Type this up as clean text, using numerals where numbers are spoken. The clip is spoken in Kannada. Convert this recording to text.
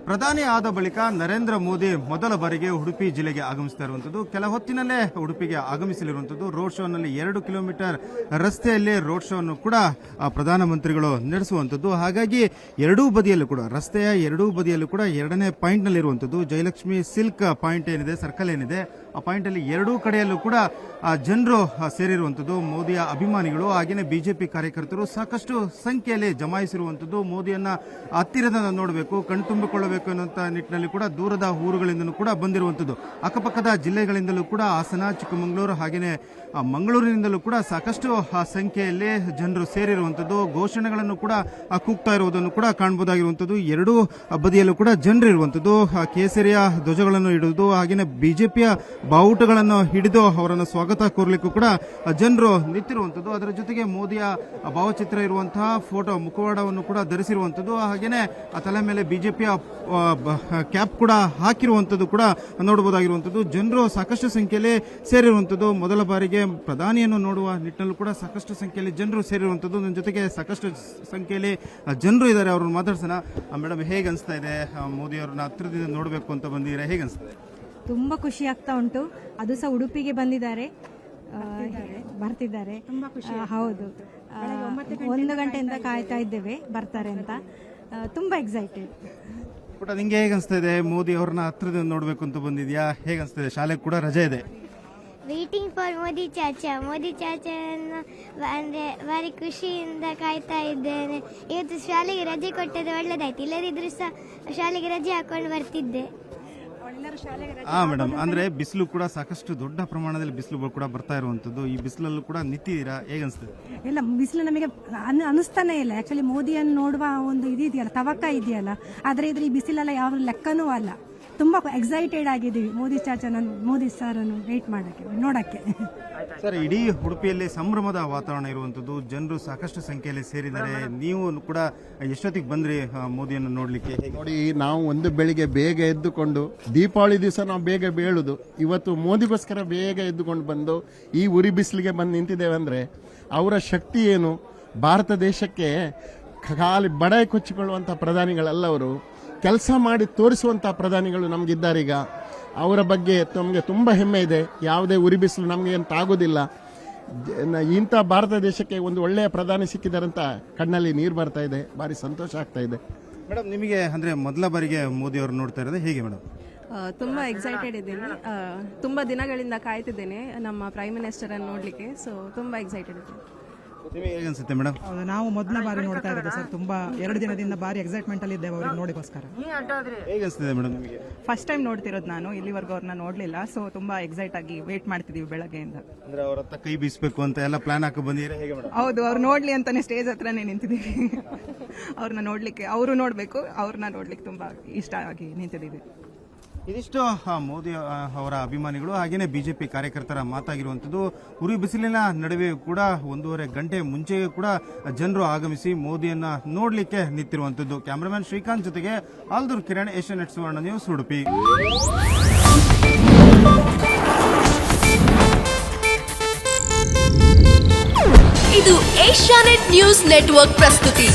ಪ್ರಧಾನಿ ಆದ ಬಳಿಕ ನರೇಂದ್ರ ಮೋದಿ ಮೊದಲ ಬಾರಿಗೆ ಉಡುಪಿ ಜಿಲ್ಲೆಗೆ ಆಗಮಿಸ್ತಾ ಇರುವಂತದ್ದು. ಕೆಲ ಹೊತ್ತಿನಲ್ಲೇ ಉಡುಪಿಗೆ ಆಗಮಿಸಲಿರುವಂತದ್ದು. ರೋಡ್ ಶೋನಲ್ಲಿ 2 ಕಿಲೋಮೀಟರ್ ರಸ್ತೆಯಲ್ಲಿ ರೋಡ್ ಶೋ ಅನ್ನು ಕೂಡ ಪ್ರಧಾನಮಂತ್ರಿಗಳು ನಡೆಸುವಂತದ್ದು. ಹಾಗಾಗಿ ಎರಡೂ ಬದಿಯಲ್ಲೂ ಕೂಡ ರಸ್ತೆಯ ಎರಡೂ ಬದಿಯಲ್ಲೂ ಕೂಡ ಎರಡನೇ ಪಾಯಿಂಟ್ ನಲ್ಲಿ ಇರುವಂತದ್ದು ಜಯಲಕ್ಷ್ಮಿ ಸಿಲ್ಕ್ ಪಾಯಿಂಟ್ ಏನಿದೆ, ಸರ್ಕಲ್ ಏನಿದೆ, ಆ ಪಾಯಿಂಟ್ ಅಲ್ಲಿ ಎರಡೂ ಕಡೆಯಲ್ಲೂ ಕೂಡ ಜನರು ಸೇರಿರುವಂತದ್ದು. ಮೋದಿಯ ಅಭಿಮಾನಿಗಳು ಹಾಗೇನೆ ಬಿಜೆಪಿ ಕಾರ್ಯಕರ್ತರು ಸಾಕಷ್ಟು ಸಂಖ್ಯೆಯಲ್ಲಿ ಜಮಾಯಿಸಿರುವಂತದ್ದು. ಮೋದಿಯನ್ನ ಹತ್ತಿರದಿಂದ ನೋಡಬೇಕು, ಕಣ್ತುಂಬಿಕೊಳ್ಳಬೇಕು ಅನ್ನುವಂತ ನಿಟ್ಟಿನಲ್ಲಿ ಕೂಡ ದೂರದ ಊರುಗಳಿಂದಲೂ ಕೂಡ ಬಂದಿರುವಂತದ್ದು. ಅಕ್ಕಪಕ್ಕದ ಜಿಲ್ಲೆಗಳಿಂದಲೂ ಕೂಡ ಹಾಸನ, ಚಿಕ್ಕಮಗಳೂರು ಹಾಗೇನೆ ಮಂಗಳೂರಿನಿಂದಲೂ ಕೂಡ ಸಾಕಷ್ಟು ಸಂಖ್ಯೆಯಲ್ಲಿ ಜನರು ಸೇರಿರುವಂತದ್ದು. ಘೋಷಣೆಗಳನ್ನು ಕೂಡ ಕೂಗ್ತಾ ಇರುವುದನ್ನು ಕೂಡ ಕಾಣಬಹುದಾಗಿರುವಂತದ್ದು. ಎರಡೂ ಬದಿಯಲ್ಲೂ ಕೂಡ ಜನರು ಇರುವಂತದ್ದು. ಕೇಸರಿಯ ಧ್ವಜಗಳನ್ನು ಹಿಡಿದು ಹಾಗೇನೆ ಬಿಜೆಪಿಯ ಬಾವುಟಗಳನ್ನು ಹಿಡಿದು ಅವರನ್ನು ಸ್ವಾಗತ ಕೋರ್ಲಿಕ್ಕೂ ಕೂಡ ಜನರು ನಿಂತಿರುವಂತದ್ದು. ಅದರ ಜೊತೆಗೆ ಮೋದಿಯ ಭಾವಚಿತ್ರ ಇರುವಂತಹ ಫೋಟೋ ಮುಖವಾಡವನ್ನು ಕೂಡ ಧರಿಸಿರುವಂತದ್ದು. ಹಾಗೇನೆ ತಲೆ ಮೇಲೆ ಬಿಜೆಪಿಯ ಕ್ಯಾಪ್ ಕೂಡ ಹಾಕಿರುವಂತದ್ದು ಕೂಡ ನೋಡಬಹುದಾಗಿರುವಂತದ್ದು. ಜನರು ಸಾಕಷ್ಟು ಸಂಖ್ಯೆಯಲ್ಲಿ ಸೇರಿರುವಂತದ್ದು. ಮೊದಲ ಬಾರಿಗೆ ಪ್ರಧಾನಿಯನ್ನು ನೋಡುವ ನಿಟ್ಟಿನಲ್ಲೂ ಕೂಡ ಸಾಕಷ್ಟು ಸಂಖ್ಯೆಯಲ್ಲಿ ಜನರು ಸೇರಿರುವಂತದ್ದು. ನನ್ನ ಜೊತೆಗೆ ಸಾಕಷ್ಟು ಸಂಖ್ಯೆಯಲ್ಲಿ ಜನರು ಇದ್ದಾರೆ, ಅವ್ರನ್ನ ಮಾತಾಡ್ಸೋಣ. ಮೇಡಮ್, ಹೇಗೆ ಅನಿಸ್ತಾ ಇದೆ? ಮೋದಿ ಅವ್ರನ್ನ ಹತ್ರದಿಂದ ನೋಡಬೇಕು ಅಂತ ಬಂದಿದ್ದೀರಾ, ಹೇಗೆ ಅನಿಸ್ತಾ ಇದೆ? ತುಂಬಾ ಖುಷಿ ಆಗ್ತಾ ಉಂಟು. ಅದು ಸಹ ಉಡುಪಿಗೆ ಬಂದಿದ್ದಾರೆ, ಬರ್ತಿದ್ದಾರೆ. ಹೌದು, 1 ಗಂಟೆಯಿಂದ ಕಾಯ್ತಾ ಇದ್ದೇವೆ ಬರ್ತಾರೆ ಅಂತ. ತುಂಬಾ ಎಕ್ಸೈಟೆಡ್. ಪುಟ, ನಿಂಗೆ ಹೇಗೆ ಅನಿಸ್ತಾ ಇದೆ? ಮೋದಿ ಅವ್ರನ್ನ ಹತ್ರದಿಂದ ನೋಡಬೇಕು ಅಂತ ಬಂದಿದ್ಯಾ, ಹೇಗೆ ಅನಿಸ್ತಾ ಇದೆ? ಶಾಲೆಗೆ ಕೂಡ ರಜೆ ಇದೆ. ವೇಟಿಂಗ್ ಫಾರ್ ಮೋದಿ ಚಾಚಾ ಅಂದ್ರೆ ಭಾರಿ ಖುಷಿಯಿಂದ ಕಾಯ್ತಾ ಇದ್ದೇನೆ. ಇವತ್ತು ಶಾಲೆಗೆ ರಜೆ ಕೊಟ್ಟದ್ದು ಒಳ್ಳೇದಾಯ್ತು, ಇಲ್ಲದಿದ್ರು ಸಹ ಶಾಲೆಗೆ ರಜೆ ಹಾಕೊಂಡು ಬರ್ತಿದ್ದೆ. ಮೇಡಮ್, ಅಂದ್ರೆ ಬಿಸಿಲು ಕೂಡ ಸಾಕಷ್ಟು ದೊಡ್ಡ ಪ್ರಮಾಣದಲ್ಲಿ ಬಿಸಿಲು ಕೂಡ ಬರ್ತಾ ಇರುವಂತದ್ದು. ಈ ಬಿಸಿಲಲ್ಲೂ ಕೂಡ ನಿಂತಿದ್ದೀರಾ, ಹೇಗೆ ಅನಿಸ್ತದೆ? ಇಲ್ಲ, ಬಿಸಿಲು ನಮಗೆ ಅನಿಸ್ತಾನೆ ಇಲ್ಲ. ಆಕ್ಚುಲಿ ಮೋದಿಯನ್ನು ನೋಡುವ ಒಂದು ಇದೆಯಲ್ಲ, ತವಕ ಇದೆಯಲ್ಲ, ಆದ್ರೆ ಇದ್ರ ಈ ಬಿಸಿಲೆಲ್ಲ ಯಾವ ಲೆಕ್ಕನೂ ಅಲ್ಲ. ತುಂಬಾ ಎಕ್ಸೈಟೆಡ್ ಆಗಿದ್ದೀವಿ ಮೋದಿ ಸರ್ ಅನ್ನು ವೇಟ್ ನೋಡಕ್ಕೆ. ಸರ್, ಇಡೀ ಉಡುಪಿಯಲ್ಲಿ ಸಂಭ್ರಮದ ವಾತಾವರಣ ಇರುವಂತದ್ದು. ಜನರು ಸಾಕಷ್ಟು ಸಂಖ್ಯೆಯಲ್ಲಿ ಸೇರಿದ್ದಾರೆ. ನೀವು ಕೂಡ ಎಷ್ಟೊತ್ತಿಗೆ ಬಂದ್ರಿ ಮೋದಿಯನ್ನು ನೋಡ್ಲಿಕ್ಕೆ? ನೋಡಿ, ನಾವು ಒಂದು ಬೆಳಿಗ್ಗೆ ಬೇಗ ಎದ್ದುಕೊಂಡು, ದೀಪಾವಳಿ ದಿವಸ ನಾವು ಬೇಗ ಬೀಳುದು, ಇವತ್ತು ಮೋದಿಗೋಸ್ಕರ ಬೇಗ ಎದ್ದುಕೊಂಡು ಬಂದು ಈ ಉರಿ ಬಿಸಿಲಿಗೆ ಬಂದು ನಿಂತಿದ್ದೇವೆ ಅಂದ್ರೆ ಅವರ ಶಕ್ತಿ ಏನು. ಭಾರತ ದೇಶಕ್ಕೆ ಖಾಲಿ ಬಡಾಯಿ ಕೊಚ್ಚಿಕೊಳ್ಳುವಂಥ ಪ್ರಧಾನಿಗಳಲ್ಲವರು, ಕೆಲಸ ಮಾಡಿ ತೋರಿಸುವಂಥ ಪ್ರಧಾನಿಗಳು ನಮಗಿದ್ದಾರೀಗ. ಅವರ ಬಗ್ಗೆ ನಮಗೆ ತುಂಬ ಹೆಮ್ಮೆ ಇದೆ. ಯಾವುದೇ ಉರಿ ಬಿಸಿಲು ನಮಗೆ ಅಂತ ಆಗೋದಿಲ್ಲ. ಇಂಥ ಭಾರತ ದೇಶಕ್ಕೆ ಒಂದು ಒಳ್ಳೆಯ ಪ್ರಧಾನಿ ಸಿಕ್ಕಿದಾರಂತ ಕಣ್ಣಲ್ಲಿ ನೀರು ಬರ್ತಾ ಇದೆ, ಭಾರಿ ಸಂತೋಷ ಆಗ್ತಾ ಇದೆ. ಮೇಡಮ್, ನಿಮಗೆ ಅಂದ್ರೆ ಮೊದಲ ಬಾರಿಗೆ ಮೋದಿ ಅವರು ನೋಡ್ತಾ ಇರೋದು ಹೇಗೆ ಮೇಡಮ್? ತುಂಬ ಎಕ್ಸೈಟೆಡ್ ಇದ್ದೀನಿ. ತುಂಬ ದಿನಗಳಿಂದ ಕಾಯ್ತಿದ್ದೇನೆ ನಮ್ಮ ಪ್ರೈಮ್ ಮಿನಿಸ್ಟರ್ ಅನ್ನು ನೋಡಲಿಕ್ಕೆ. ಸೊ ತುಂಬ ಎಕ್ಸೈಟೆಡ್ ಇದ್ದೀನಿ. ನಿಮಗೆ ಹೇಗೆ ಅನ್ಸುತ್ತೆ ಮೇಡಮ್? ನಾವು ಮೊದಲ ಬಾರಿ ನೋಡ್ತಾ ಇರೋದು ಸರ್. ತುಂಬಾ 2 ದಿನದಿಂದ ಬಾರಿ ಎಕ್ಸೈಟ್ಮೆಂಟ್ ಅಲ್ಲಿ ಇದ್ದೇವೆ ಅವ್ರಿಗೆ ನೋಡಿಗೋಸ್ಕರ. ಹೇಗೆ ಅನಿಸ್ತಿದೆ ಮೇಡಮ್ ನಿಮಗೆ? ಫಸ್ಟ್ ಟೈಮ್ ನೋಡ್ತಿರೋದು ನಾನು, ಇಲ್ಲಿವರೆಗೂ ಅವ್ರನ್ನ ನೋಡ್ಲಿಲ್ಲ. ಸೊ ತುಂಬಾ ಎಕ್ಸೈಟ್ ಆಗಿ ವೇಟ್ ಮಾಡ್ತಿದೀವಿ ಬೆಳಗ್ಗೆಯಿಂದ. ಅಂದ್ರೆ ಅವ್ರ ಹತ್ರ ಕೈ ಬೀಸ್ಬೇಕು ಅಂತ ಎಲ್ಲ ಪ್ಲಾನ್ ಹಾಕಿ ಬಂದಿದ್ದೀರಾ, ಹೇಗೆ ಮೇಡಮ್? ಹೌದು, ಅವ್ರು ನೋಡ್ಲಿ ಅಂತಾನೆ ಸ್ಟೇಜ್ ಹತ್ರನೇ ನಿಂತಿದ್ದೀವಿ. ಅವ್ರನ್ನ ನೋಡ್ಲಿಕ್ಕೆ, ಅವರು ನೋಡ್ಬೇಕು, ಅವ್ರನ್ನ ನೋಡ್ಲಿಕ್ಕೆ ತುಂಬಾ ಇಷ್ಟ ಆಗಿ ನಿಂತಿದ್ದೀವಿ. ಇದಿಷ್ಟು ಮೋದಿ ಅವರ ಅಭಿಮಾನಿಗಳು ಹಾಗೇನೆ ಬಿಜೆಪಿ ಕಾರ್ಯಕರ್ತರ ಮಾತಾಗಿರುವಂತದ್ದು. ಉರಿ ಬಿಸಿಲಿನ ನಡುವೆ ಕೂಡ 1.5 ಗಂಟೆ ಮುಂಚೆಯೂ ಕೂಡ ಜನರು ಆಗಮಿಸಿ ಮೋದಿಯನ್ನ ನೋಡ್ಲಿಕ್ಕೆ ನಿಂತಿರುವಂತದ್ದು. ಕ್ಯಾಮರಾಮನ್ ಶ್ರೀಕಾಂತ್ ಜೊತೆಗೆ ಆಲ್ದೂರ್ ಕಿರಣ್, ಏಷ್ಯಾನೆಟ್ ಸುವರ್ಣ ನ್ಯೂಸ್, ಉಡುಪಿ. ಇದು ಏಷ್ಯಾನೆಟ್ ನ್ಯೂಸ್ ನೆಟ್ವರ್ಕ್ ಪ್ರಸ್ತುತಿ.